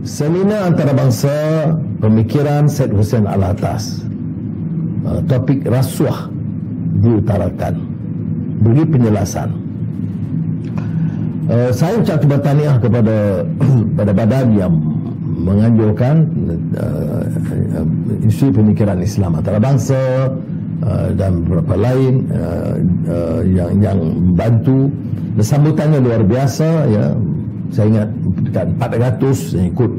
Seminar antarabangsa pemikiran Syed Hussein Alatas, topik rasuah diutarakan, beri penjelasan. Saya ucap terima tahniah kepada badan yang menganjurkan isu pemikiran Islam antarabangsa dan beberapa lain yang membantu. Dan sambutannya luar biasa, ya. Saya ingat dekat 400 yang ikut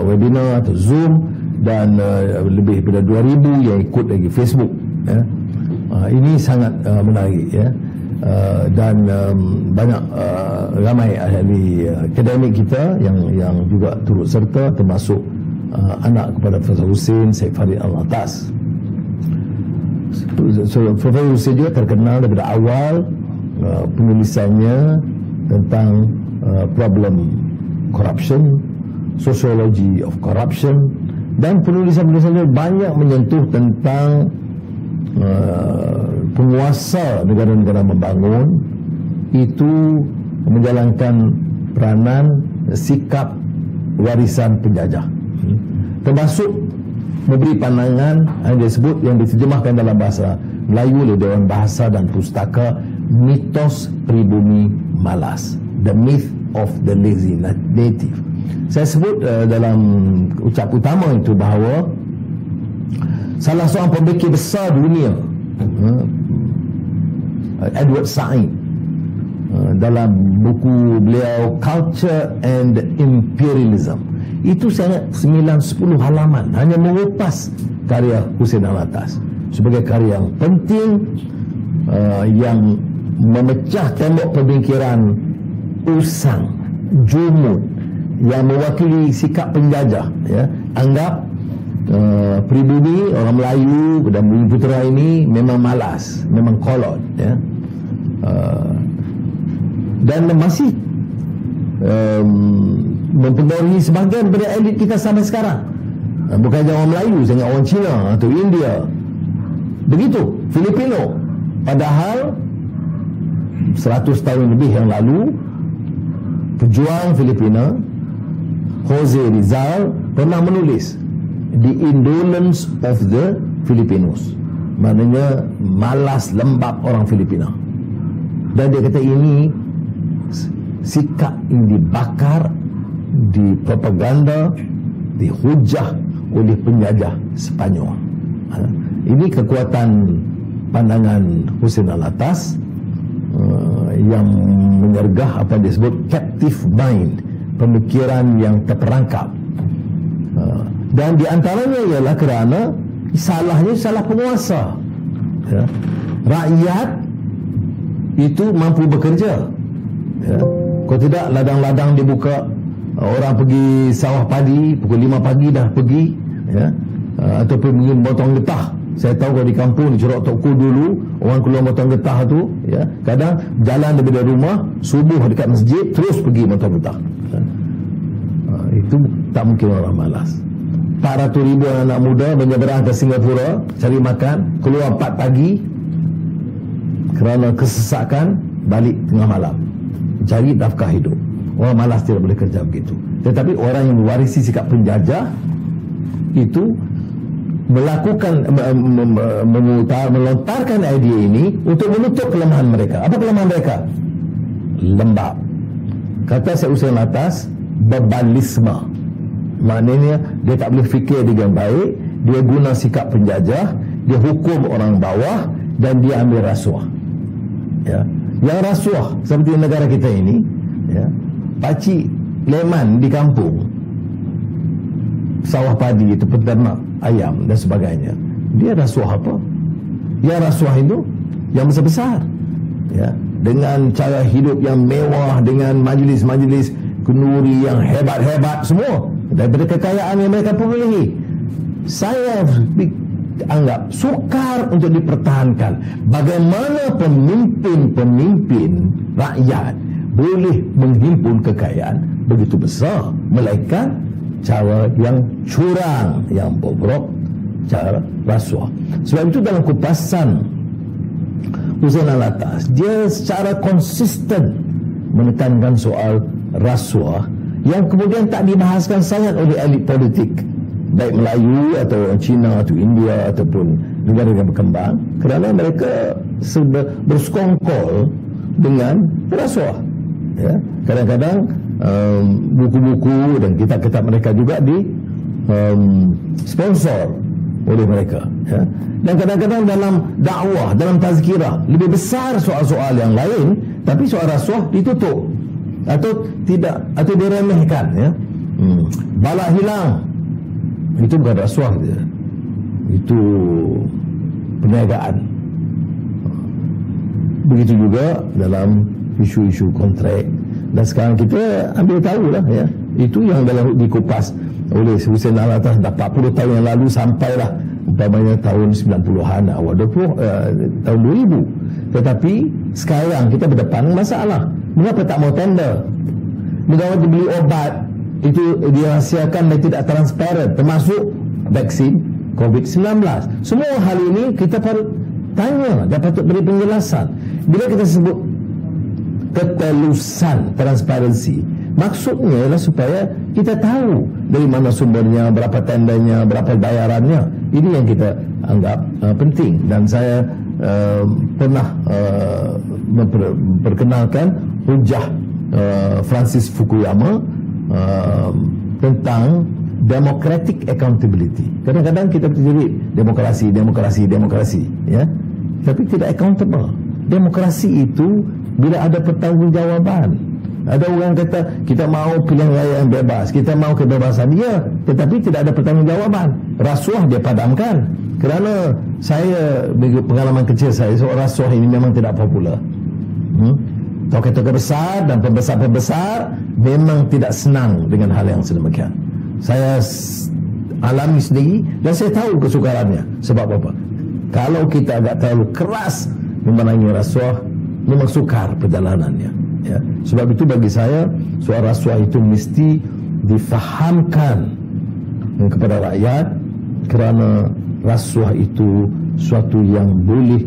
webinar atau Zoom, dan lebih daripada 2,000 yang ikut lagi Facebook, ya. Ini sangat menarik, ya. Dan banyak ramai ahli akademik kita yang juga turut serta, termasuk anak kepada Profesor Hussein, Syed Farid Alatas. Profesor Hussein juga terkenal daripada awal penulisannya tentang problem corruption, sociology of corruption, dan penulisan-penulisannya banyak menyentuh tentang penguasa negara-negara membangun itu menjalankan peranan sikap warisan penjajah, termasuk memberi pandangan yang diterjemahkan dalam bahasa Melayu oleh Dewan Bahasa dan Pustaka, mitos pribumi malas, the myth of the lazy native. Saya sebut dalam ucap utama itu bahawa salah seorang pemikir besar dunia, Edward Said, dalam buku beliau Culture and Imperialism, itu sangat 9-10 halaman hanya mengupas karya Hussein Alatas sebagai karya yang penting, yang memecah tembok pemikiran usang, jumud yang mewakili sikap penjajah, ya. Anggap pribumi orang Melayu dan Bumi Putera ini memang malas, memang kolot, ya. Dan masih mempengaruhi sebahagian daripada elit kita sampai sekarang. Bukan saja orang Melayu, saya ingat orang Cina atau India. Begitu Filipino, padahal 100 tahun lebih yang lalu pejuang Filipina Jose Rizal pernah menulis The Indolence of the Filipinos, maknanya malas lembab orang Filipina. Dan dia kata ini sikap yang dibakar, dipropaganda, dihujah oleh penjajah Sepanyol. Ini kekuatan pandangan Hussein Alatas yang menyergah apa yang disebut captive mind, pemikiran yang terperangkap. Dan di antaranya ialah kerana salahnya salah penguasa, ya. Rakyat itu mampu bekerja, ya. Kalau tidak, ladang-ladang dibuka, orang pergi sawah padi pukul 5 pagi dah pergi, ya. Ataupun pergi potong getah. Saya tahu kalau di kampung di Cerok Tokku dulu, orang keluar potong getah tu, ya, kadang jalan daripada rumah subuh dekat masjid terus pergi potong getah, ya. Itu tak mungkin orang malas. 400,000 anak muda menyeberang ke Singapura cari makan, keluar 4 pagi kerana kesesakan, balik tengah malam cari nafkah hidup. Orang malas tidak boleh kerja begitu. Tetapi orang yang mewarisi sikap penjajah itu melakukan melontarkan idea ini untuk menutup kelemahan mereka. Apa kelemahan mereka? Lembab. Kata Syed Hussein Alatas, bebalisme. Maknanya dia tak boleh fikir dengan baik, dia guna sikap penjajah, dia hukum orang bawah, dan dia ambil rasuah, ya. Yang rasuah seperti negara kita ini, ya, pakcik leman di kampung sawah padi itu peternak ayam dan sebagainya, dia rasuah apa? Yang rasuah itu yang besar-besar, ya, dengan cara hidup yang mewah, dengan majlis-majlis kenduri yang hebat-hebat semua daripada kekayaan yang mereka perolehi. Saya anggap sukar untuk dipertahankan. Bagaimana pemimpin-pemimpin rakyat boleh menghimpun kekayaan begitu besar, melainkan cara yang curang, yang bobrok, cara rasuah. Sebab itu dalam kupasan Hussein Alatas, dia secara konsisten menekankan soal rasuah yang kemudian tak dibahaskan sangat oleh elit politik, baik Melayu atau orang Cina atau India ataupun negara-negara berkembang, kerana mereka bersekongkol dengan rasuah. Ya, kadang-kadang buku-buku dan kitab-kitab mereka juga di sponsor oleh mereka, ya. Dan kadang-kadang dalam dakwah, dalam tazkirah, lebih besar soal-soal yang lain, tapi soal rasuah ditutup atau tidak, atau diremehkan, ya. Bala hilang, itu bukan rasuah dia, itu perniagaan. Begitu juga dalam isu-isu kontrak. Dan sekarang kita ambil tahulah, ya, itu yang dalam dikupas oleh Hussein Alatas dah 40 tahun yang lalu, sampailah umpamanya tahun 90-an, awal 20, tahun 2000. Tetapi sekarang kita berdepan masalah. Mengapa tak mau tender? Mengapa beli obat itu dirahsiakan dan tidak transparan, termasuk vaksin COVID-19. Semua hal ini kita perlu tanya dan patut beri penjelasan. Bila kita sebut ketelusan, transparansi, maksudnya ialah supaya kita tahu dari mana sumbernya, berapa tendanya, berapa bayarannya. Ini yang kita anggap penting. Dan saya pernah memperkenalkan hujah Francis Fukuyama tentang democratic accountability. Kadang-kadang kita berjerit demokrasi, ya, tapi tidak accountable. Demokrasi itu bila ada pertanggungjawaban. Ada orang kata kita mahu pilihan raya yang bebas, kita mahu kebebasan, ya, tetapi tidak ada pertanggungjawaban. Rasuah dia padamkan. Kerana saya, pengalaman kecil saya, soal rasuah ini memang tidak popular. Tokoh-tokoh besar dan pembesar-pembesar memang tidak senang dengan hal yang sedemikian. Saya alami sendiri dan saya tahu kesukarannya. Sebab apa? Kalau kita agak terlalu keras memenangi rasuah, memang sukar perjalanannya, ya. Sebab itu bagi saya, soal rasuah itu mesti difahamkan kepada rakyat, kerana rasuah itu suatu yang boleh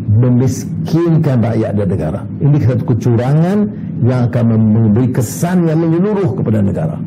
memiskinkan rakyat dan negara. Ini satu kecurangan yang akan memberi kesan yang menyeluruh kepada negara.